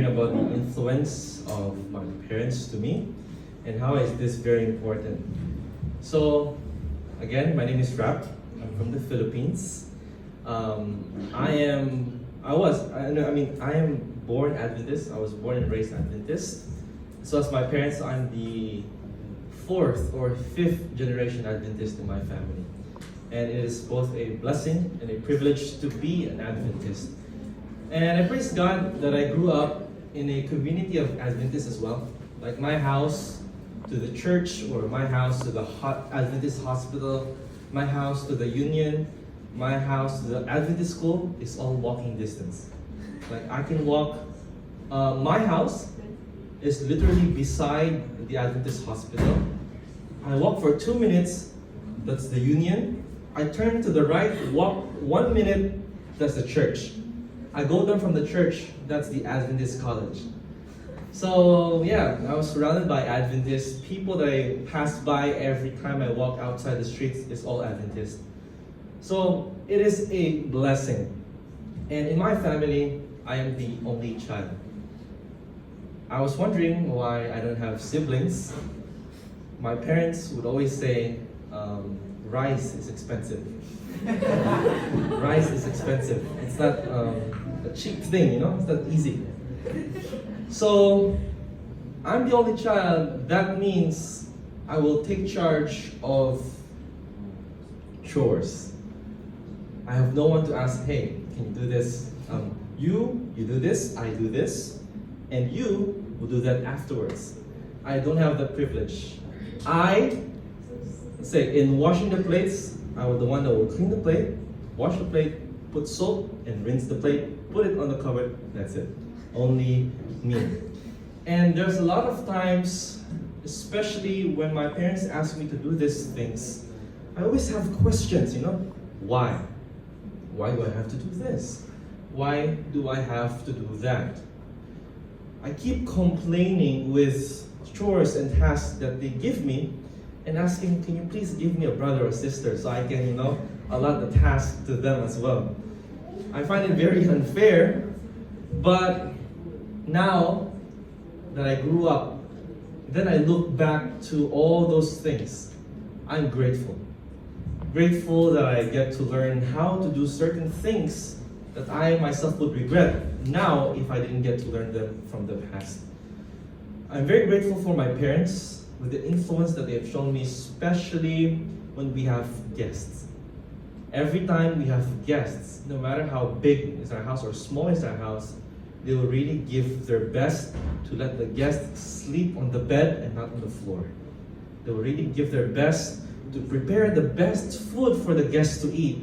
About the influence of my parents to me and how is this very important. So again, my name is Rap. I'm from the Philippines. I am born Adventist. I was born and raised Adventist. So as my parents, I'm the fourth or fifth generation Adventist in my family. And it is both a blessing and a privilege to be an Adventist. And I praise God that I grew up in a community of Adventists as well. Like my house to the church, or my house to the Adventist hospital, my house to the union, my house to the Adventist school is all walking distance. Like I can walk, my house is literally beside the Adventist hospital. I walk for 2 minutes, that's the union. I turn to the right, walk 1 minute, that's the church. I go down from the church, that's the Adventist college. So yeah, I was surrounded by Adventists. People that I pass by every time I walk outside the streets is all Adventist. So it is a blessing. And in my family, I am the only child. I was wondering why I don't have siblings. My parents would always say, rice is expensive. Rice is expensive. It's not a cheap thing, it's not easy. So I'm the only child. That means I will take charge of chores. I have no one to ask, hey, can you do this? You do this, I do this, and you will do that afterwards. I don't have that privilege. In washing the plates, I was the one that will clean the plate, wash the plate, put soap, and rinse the plate, put it on the cupboard, that's it. Only me. And there's a lot of times, especially when my parents ask me to do these things, I always have questions, why? Why do I have to do this? Why do I have to do that? I keep complaining with chores and tasks that they give me, and asking, can you please give me a brother or sister so I can, allot the task to them as well. I find it very unfair, but now that I grew up, then I look back to all those things. I'm grateful. Grateful that I get to learn how to do certain things that I myself would regret now if I didn't get to learn them from the past. I'm very grateful for my parents, with the influence that they have shown me, especially when we have guests. Every time we have guests, no matter how big is our house or small is our house, they will really give their best to let the guests sleep on the bed and not on the floor. They will really give their best to prepare the best food for the guests to eat,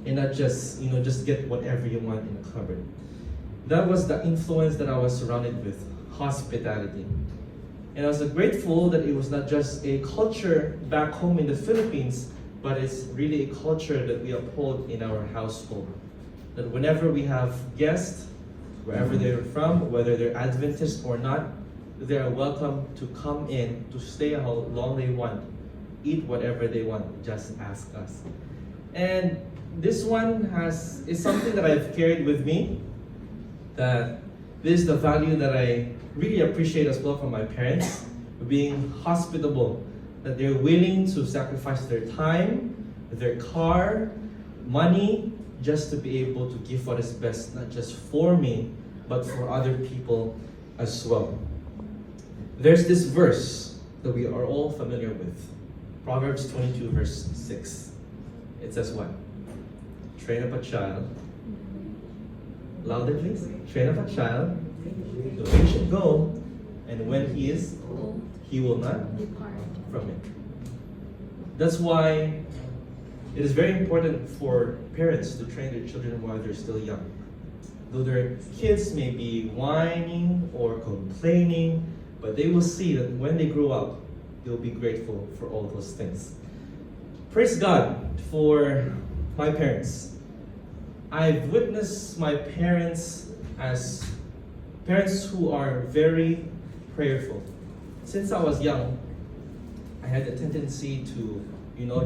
and not just get whatever you want in the cupboard. That was the influence that I was surrounded with, hospitality. And I was grateful that it was not just a culture back home in the Philippines, but it's really a culture that we uphold in our household. That whenever we have guests, wherever they're from, whether they're Adventist or not, they are welcome to come in, to stay how long they want, eat whatever they want, just ask us. And this one is something that I've carried with me, that this is the value that I really appreciate as well from my parents, being hospitable, that they're willing to sacrifice their time, their car, money, just to be able to give what is best, not just for me, but for other people as well. There's this verse that we are all familiar with, Proverbs 22 verse 6. It says what? Train up a child. Louder please. Train up a child the way he should go, and when he is old, he will not depart from it. That's why it is very important for parents to train their children while they're still young. Though their kids may be whining or complaining, but they will see that when they grow up, they'll be grateful for all those things. Praise God for my parents. I've witnessed my parents as parents who are very prayerful. Since I was young, I had a tendency to,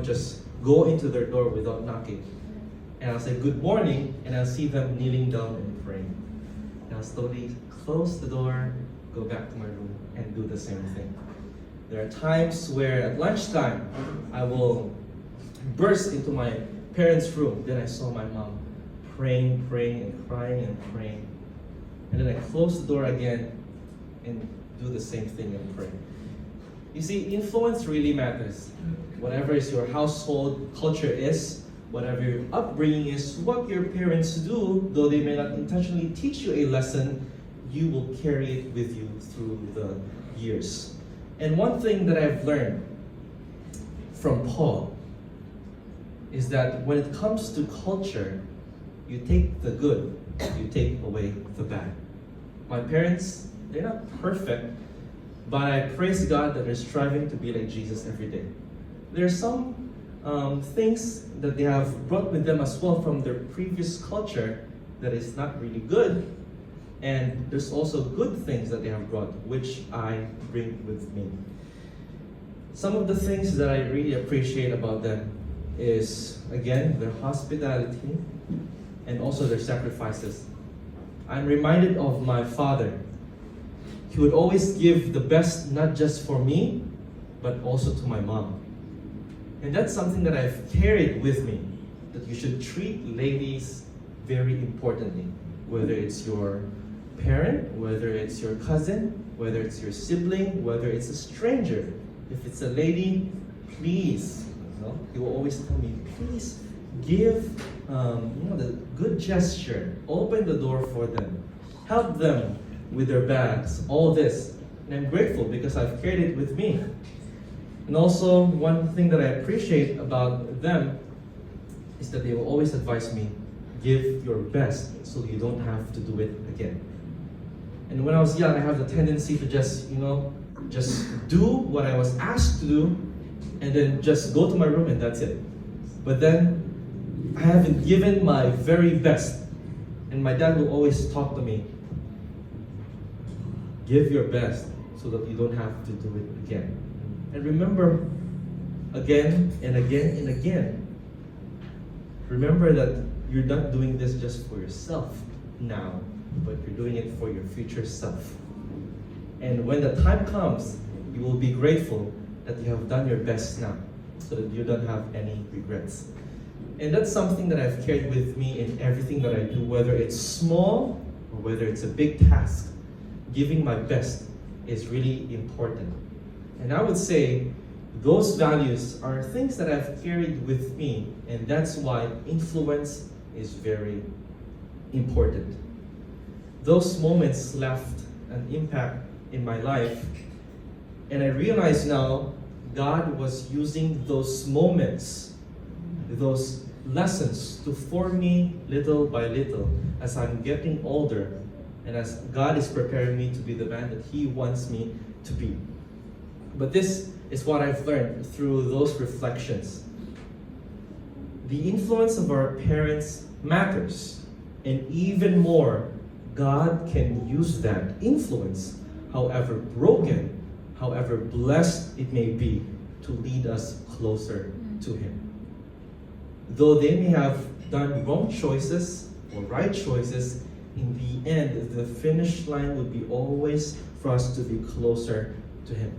just go into their door without knocking. And I'll say good morning, and I'll see them kneeling down and praying. And I'll slowly close the door, go back to my room, and do the same thing. There are times where at lunchtime, I will burst into my parents' room. Then I saw my mom praying, and crying and praying. And then I close the door again and do the same thing and pray. You see, influence really matters. Whatever is your household culture is, whatever your upbringing is, what your parents do, though they may not intentionally teach you a lesson, you will carry it with you through the years. And one thing that I've learned from Paul is that when it comes to culture, you take the good, you take away the bad. My parents, they're not perfect, but I praise God that they're striving to be like Jesus every day. There are some things that they have brought with them as well from their previous culture that is not really good. And there's also good things that they have brought, which I bring with me. Some of the things that I really appreciate about them is, again, their hospitality and also their sacrifices. I'm reminded of my father. He would always give the best, not just for me, but also to my mom. And that's something that I've carried with me, that you should treat ladies very importantly, whether it's your parent, whether it's your cousin, whether it's your sibling, whether it's a stranger. If it's a lady, please, he will always tell me, please give the good gesture, open the door for them, help them with their bags, all this. And I'm grateful because I've carried it with me. And also, one thing that I appreciate about them is that they will always advise me, give your best so you don't have to do it again. And when I was young, I have the tendency to just do what I was asked to do and then just go to my room and that's it. But then I haven't given my very best. And my dad will always talk to me, give your best so that you don't have to do it again. And remember again and again and again. Remember that you're not doing this just for yourself now, but you're doing it for your future self. And when the time comes, you will be grateful that you have done your best now, so that you don't have any regrets. And that's something that I've carried with me in everything that I do, whether it's small or whether it's a big task. Giving my best is really important. And I would say those values are things that I've carried with me, and that's why influence is very important. Those moments left an impact in my life, and I realize now God was using those moments, those lessons to form me little by little as I'm getting older and as God is preparing me to be the man that He wants me to be. But this is what I've learned through those reflections. The influence of our parents matters, and even more, God can use that influence, however broken, however blessed it may be, to lead us closer to Him. Though they may have done wrong choices or right choices, in the end, the finish line would be always for us to be closer to Him.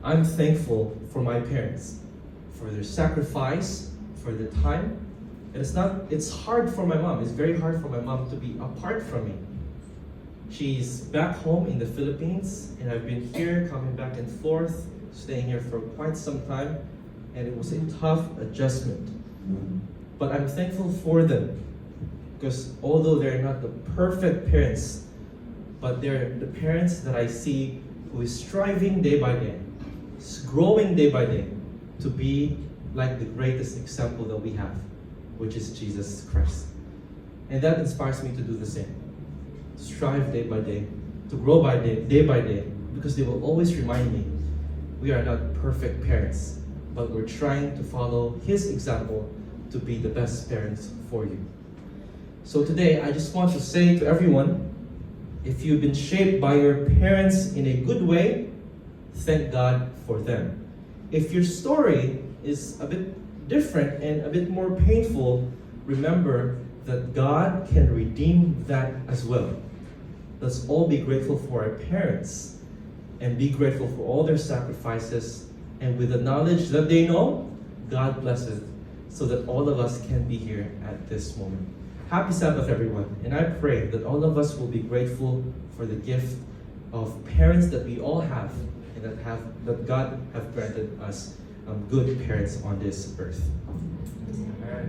I'm thankful for my parents, for their sacrifice, for their time. It's hard for my mom. It's very hard for my mom to be apart from me. She's back home in the Philippines, and I've been here, coming back and forth, staying here for quite some time, and it was a tough adjustment. But I'm thankful for them, because although they're not the perfect parents, but they're the parents that I see who is striving day by day, is growing day by day to be like the greatest example that we have, which is Jesus Christ. And that inspires me to do the same. To strive day by day, to grow day by day, because they will always remind me we are not perfect parents, but we're trying to follow His example to be the best parents for you. So today, I just want to say to everyone, if you've been shaped by your parents in a good way, thank God for them. If your story is a bit different and a bit more painful, remember that God can redeem that as well. let's all be grateful for our parents and be grateful for all their sacrifices, and with the knowledge that they know, God bless it, so that all of us can be here at this moment. Happy Sabbath, everyone. And I pray that all of us will be grateful for the gift of parents that we all have, and that God have granted us good parents on this earth. Amen.